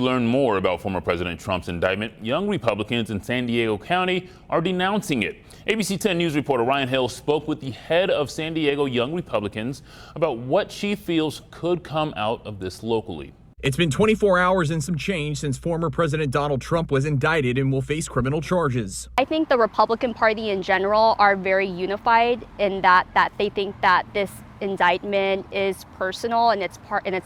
learn more about former President Trump's indictment, young Republicans in San Diego County are denouncing it. ABC 10 News reporter Ryan Hill spoke with the head of San Diego Young Republicans about what she feels could come out of this locally. It's been 24 hours and some change since former President Donald Trump was indicted and will face criminal charges. I think the Republican Party in general are very unified in that they think that this indictment is personal and it's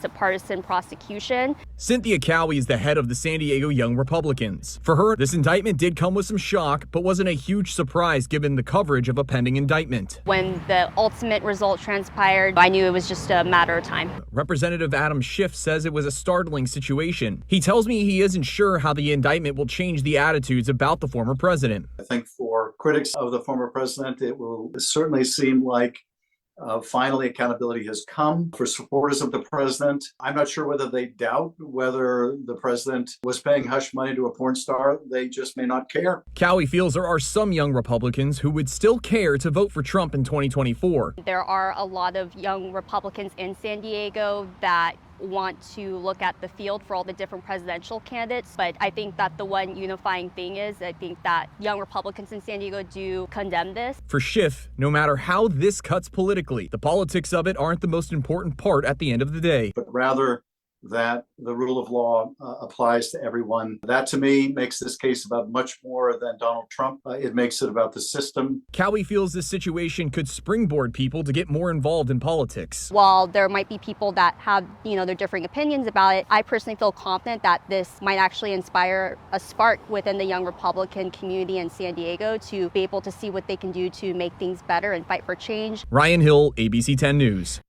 a partisan prosecution. Cynthia Cowie is the head of the San Diego Young Republicans. For her, this indictment did come with some shock, but wasn't a huge surprise given the coverage of a pending indictment. When the ultimate result transpired, I knew it was just a matter of time. Representative Adam Schiff says it was a startling situation. He tells me he isn't sure how the indictment will change the attitudes about the former president. I think for critics of the former president, it will certainly seem like finally accountability has come. For supporters of the president, I'm not sure whether they doubt whether the president was paying hush money to a porn star. They just may not care. Cowie feels there are some young Republicans who would still care to vote for Trump in 2024. There are a lot of young Republicans in San Diego that want to look at the field for all the different presidential candidates. But I think that the one unifying thing is I think that young Republicans in San Diego do condemn this. For Schiff, no matter how this cuts politically, the politics of it aren't the most important part at the end of the day. But rather that the rule of law applies to everyone. That, to me, makes this case about much more than Donald Trump. It makes it about the system. Cowie feels this situation could springboard people to get more involved in politics. While there might be people that have, their differing opinions about it, I personally feel confident that this might actually inspire a spark within the young Republican community in San Diego to be able to see what they can do to make things better and fight for change. Ryan Hill, ABC 10 News.